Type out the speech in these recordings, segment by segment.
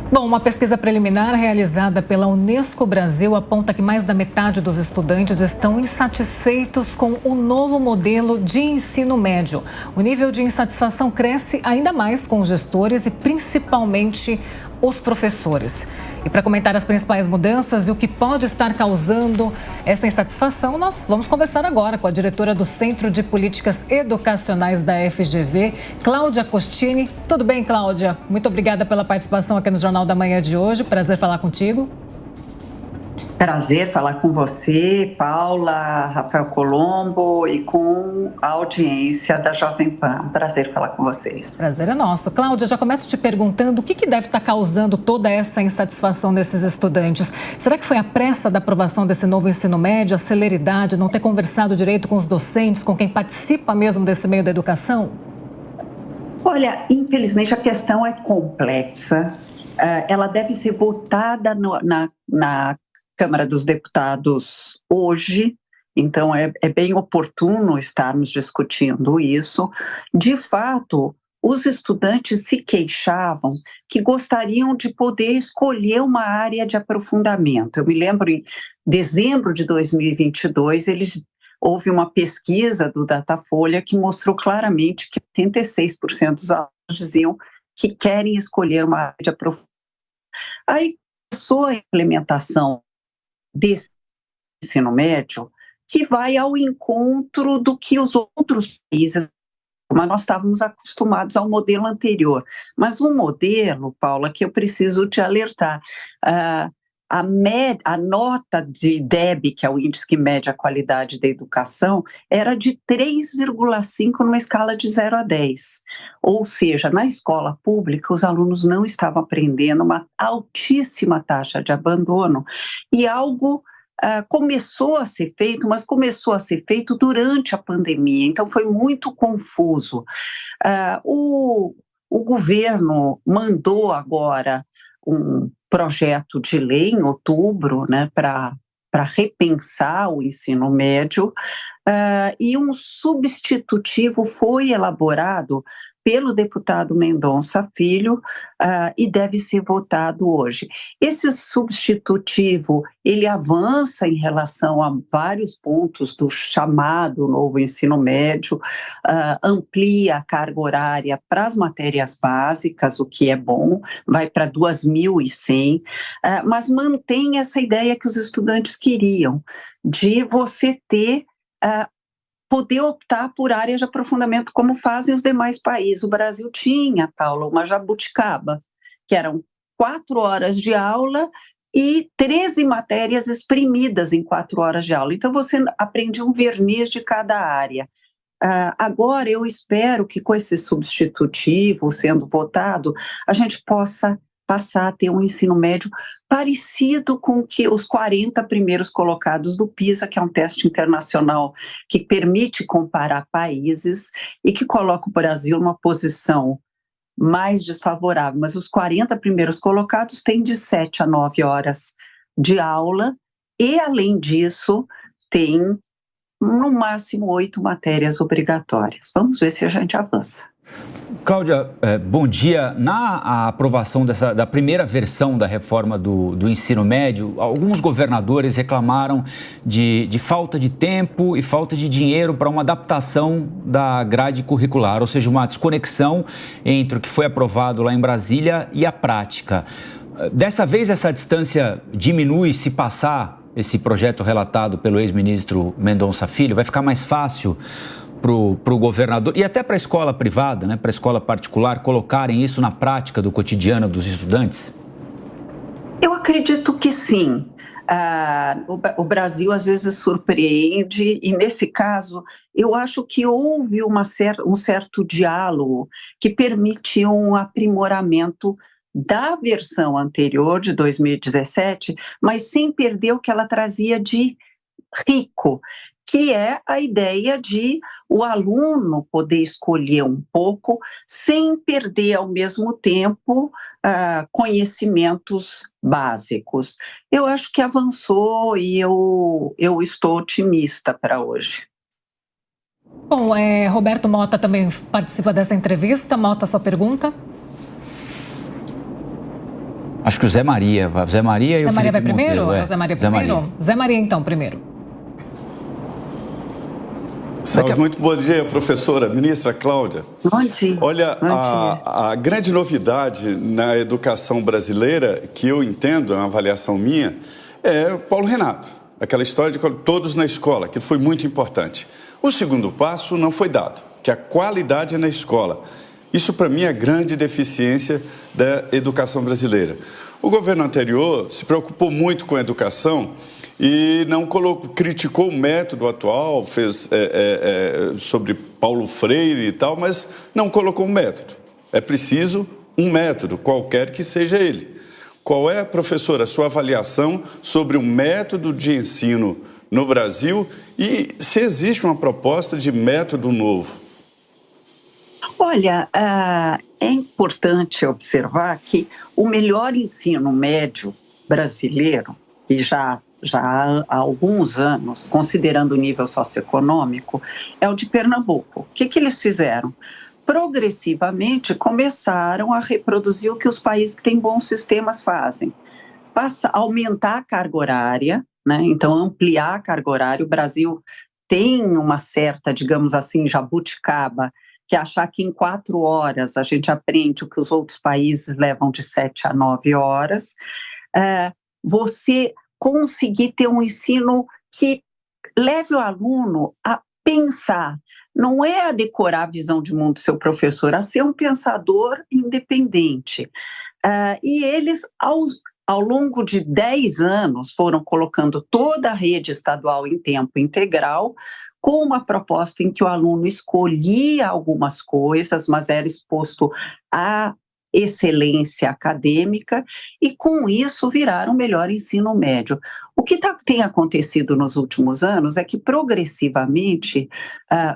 Bom, uma pesquisa preliminar realizada pela Unesco Brasil aponta que mais da metade dos estudantes estão insatisfeitos com o novo modelo de ensino médio. O nível de insatisfação cresce ainda mais com os gestores e principalmente os professores. E para comentar as principais mudanças e o que pode estar causando essa insatisfação, nós vamos conversar agora com a diretora do Centro de Políticas Educacionais da FGV, Cláudia Costini. Tudo bem, Cláudia? Muito obrigada pela participação aqui no Jornal da Manhã de hoje. Prazer falar contigo. Prazer falar com você, Paula, Rafael Colombo e com a audiência da Jovem Pan. Prazer falar com vocês. Prazer é nosso. Cláudia, já começo te perguntando o que deve estar causando toda essa insatisfação desses estudantes. Será que foi a pressa da aprovação desse novo ensino médio, a celeridade, não ter conversado direito com os docentes, com quem participa mesmo desse meio da educação? Olha, infelizmente a questão é complexa. Ela deve ser votada na Câmara dos Deputados hoje, então é bem oportuno estarmos discutindo isso. De fato, os estudantes se queixavam que gostariam de poder escolher uma área de aprofundamento. Eu me lembro, em dezembro de 2022, houve uma pesquisa do Datafolha que mostrou claramente que 86% dos alunos diziam que querem escolher uma área de aprofundamento. Aí começou a implementação desse ensino médio que vai ao encontro do que os outros países, mas nós estávamos acostumados ao modelo anterior. Mas um modelo, Paula, que eu preciso te alertar, a nota de DEB, que é o índice que mede a qualidade da educação, era de 3,5 numa escala de 0 a 10. Ou seja, na escola pública, os alunos não estavam aprendendo, uma altíssima taxa de abandono, e algo começou a ser feito, mas começou a ser feito durante a pandemia, então foi muito confuso. O governo mandou agora um projeto de lei em outubro, né, para repensar o ensino médio, e um substitutivo foi elaborado pelo deputado Mendonça Filho, e deve ser votado hoje. Esse substitutivo, ele avança em relação a vários pontos do chamado novo ensino médio, amplia a carga horária para as matérias básicas, o que é bom, vai para 2.100, mas mantém essa ideia que os estudantes queriam, de você ter poder optar por áreas de aprofundamento como fazem os demais países. O Brasil tinha, Paula, uma jabuticaba, que eram 4 horas de aula e 13 matérias exprimidas em 4 horas de aula. Então, você aprende um verniz de cada área. Agora, eu espero que com esse substitutivo sendo votado, a gente possa passar a ter um ensino médio parecido com que os 40 primeiros colocados do PISA, que é um teste internacional que permite comparar países e que coloca o Brasil numa posição mais desfavorável, mas os 40 primeiros colocados têm de 7 a 9 horas de aula e, além disso, tem no máximo 8 matérias obrigatórias. Vamos ver se a gente avança. Cláudia, bom dia. Na aprovação da primeira versão da reforma do ensino médio, alguns governadores reclamaram de falta de tempo e falta de dinheiro para uma adaptação da grade curricular, ou seja, uma desconexão entre o que foi aprovado lá em Brasília e a prática. Dessa vez, essa distância diminui se passar esse projeto relatado pelo ex-ministro Mendonça Filho? Vai ficar mais fácil para o governador e até para a escola privada, né, para a escola particular, colocarem isso na prática do cotidiano dos estudantes? Eu acredito que sim. O Brasil às vezes surpreende e, nesse caso, eu acho que houve um certo diálogo que permitiu um aprimoramento da versão anterior, de 2017, mas sem perder o que ela trazia de rico, que é a ideia de o aluno poder escolher um pouco sem perder, ao mesmo tempo, conhecimentos básicos. Eu acho que avançou e eu estou otimista para hoje. Bom, Roberto Mota também participa dessa entrevista. Mota, sua pergunta? Acho que o Zé Maria. O Zé Maria e o Felipe Monteiro. Zé Maria vai primeiro? É o Zé Maria primeiro? Zé Maria, então, primeiro. Muito bom dia, professora, ministra Cláudia. Bom dia. Olha, a grande novidade na educação brasileira, que eu entendo, é uma avaliação minha, é Paulo Renato. Aquela história de todos na escola, que foi muito importante. O segundo passo não foi dado, que é a qualidade na escola. Isso, para mim, é a grande deficiência da educação brasileira. O governo anterior se preocupou muito com a educação e não criticou o método atual, fez sobre Paulo Freire e tal, mas não colocou um método. É preciso um método, qualquer que seja ele. Qual é, professora, a sua avaliação sobre o método de ensino no Brasil e se existe uma proposta de método novo? Olha, é importante observar que o melhor ensino médio brasileiro, e já há alguns anos, considerando o nível socioeconômico, é o de Pernambuco. O que eles fizeram? Progressivamente começaram a reproduzir o que os países que têm bons sistemas fazem. Aumentar a carga horária, né? Então ampliar a carga horária. O Brasil tem uma certa, digamos assim, jabuticaba, que é achar que em 4 horas a gente aprende o que os outros países levam de 7 a 9 horas. Você conseguir ter um ensino que leve o aluno a pensar, não é a decorar a visão de mundo do seu professor, a ser um pensador independente. E eles, ao longo de 10 anos, foram colocando toda a rede estadual em tempo integral, com uma proposta em que o aluno escolhia algumas coisas, mas era exposto a excelência acadêmica, e com isso viraram o melhor ensino médio. O que tem acontecido nos últimos anos é que progressivamente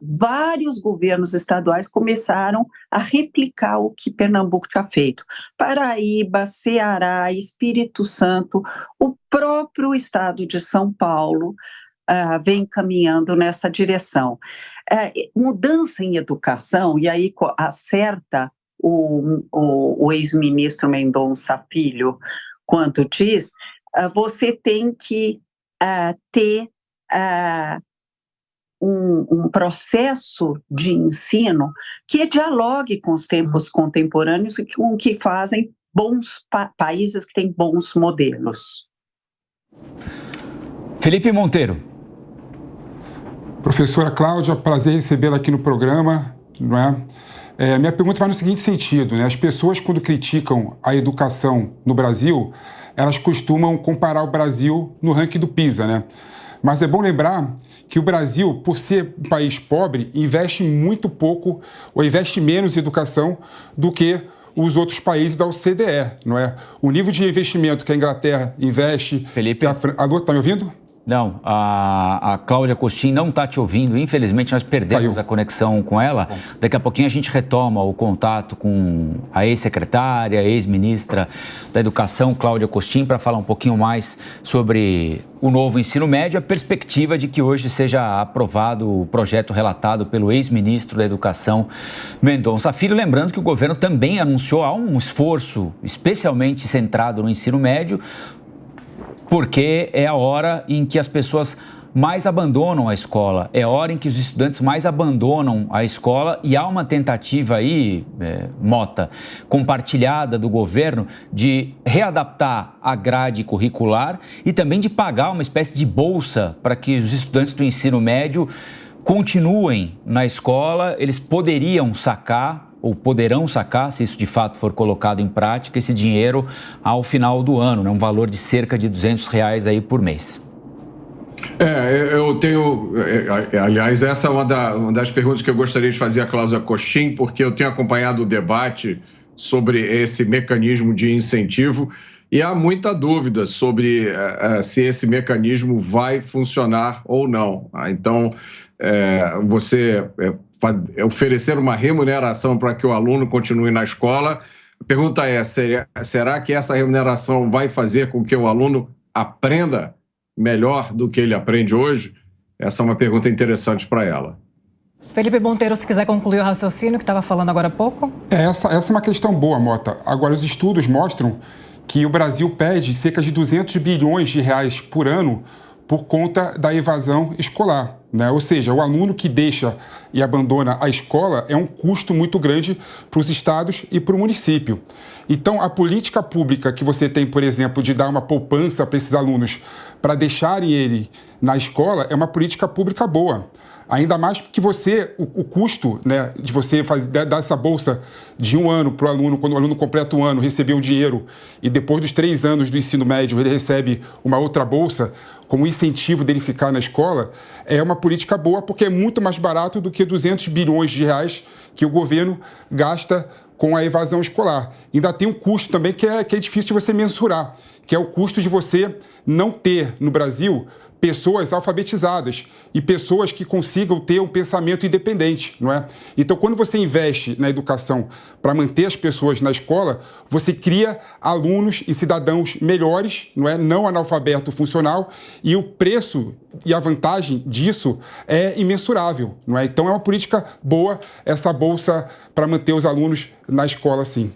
vários governos estaduais começaram a replicar o que Pernambuco tinha feito. Paraíba, Ceará, Espírito Santo, o próprio estado de São Paulo vem caminhando nessa direção. Mudança em educação, e aí acerta o ex-ministro Mendonça Filho, quando diz, você tem que ter um processo de ensino que dialogue com os tempos contemporâneos e com o que fazem bons países que têm bons modelos. Felipe Monteiro. Professora Cláudia, prazer recebê-la aqui no programa, não é? Minha pergunta vai no seguinte sentido, né? As pessoas, quando criticam a educação no Brasil, elas costumam comparar o Brasil no ranking do PISA, né? Mas é bom lembrar que o Brasil, por ser um país pobre, investe muito pouco, ou investe menos em educação do que os outros países da OCDE, não é? O nível de investimento que a Inglaterra investe... Felipe... Alô, tá me ouvindo? Não, a Cláudia Costin não está te ouvindo. Infelizmente, nós perdemos a conexão com ela. Daqui a pouquinho a gente retoma o contato com a ex-secretária, ex-ministra da Educação, Cláudia Costin, para falar um pouquinho mais sobre o novo ensino médio, a perspectiva de que hoje seja aprovado o projeto relatado pelo ex-ministro da Educação, Mendonça Filho. Lembrando que o governo também anunciou um esforço especialmente centrado no ensino médio, porque é a hora em que as pessoas mais abandonam a escola, é a hora em que os estudantes mais abandonam a escola, e há uma tentativa aí, Mota, compartilhada do governo de readaptar a grade curricular e também de pagar uma espécie de bolsa para que os estudantes do ensino médio continuem na escola. Eles poderiam sacar, ou poderão sacar, se isso de fato for colocado em prática, esse dinheiro ao final do ano, né? Um valor de cerca de R$200 aí por mês. Eu tenho... Aliás, essa é uma das perguntas que eu gostaria de fazer à Cláudia Costin, porque eu tenho acompanhado o debate sobre esse mecanismo de incentivo e há muita dúvida sobre se esse mecanismo vai funcionar ou não. Então, você... oferecer uma remuneração para que o aluno continue na escola. A pergunta é, será que essa remuneração vai fazer com que o aluno aprenda melhor do que ele aprende hoje? Essa é uma pergunta interessante para ela. Felipe Monteiro, se quiser concluir o raciocínio que estava falando agora há pouco. Essa é uma questão boa, Mota. Agora, os estudos mostram que que o Brasil perde cerca de 200 bilhões de reais por ano por conta da evasão escolar, né? Ou seja, o aluno que deixa e abandona a escola é um custo muito grande para os estados e para o município. Então, a política pública que você tem, por exemplo, de dar uma poupança para esses alunos para deixarem ele na escola é uma política pública boa. Ainda mais porque o custo, né, de você dar essa bolsa de 1 ano para o aluno, quando o aluno completa 1 ano, receber um dinheiro e depois dos 3 anos do ensino médio ele recebe uma outra bolsa como incentivo dele ficar na escola, é uma política boa porque é muito mais barato do que 200 bilhões de reais que o governo gasta com a evasão escolar. Ainda tem um custo também que é difícil de você mensurar, que é o custo de você não ter no Brasil pessoas alfabetizadas e pessoas que consigam ter um pensamento independente, não é? Então, quando você investe na educação para manter as pessoas na escola, você cria alunos e cidadãos melhores, não é? Não analfabeto funcional, e o preço e a vantagem disso é imensurável, não é? Então, é uma política boa essa bolsa para manter os alunos na escola, sim.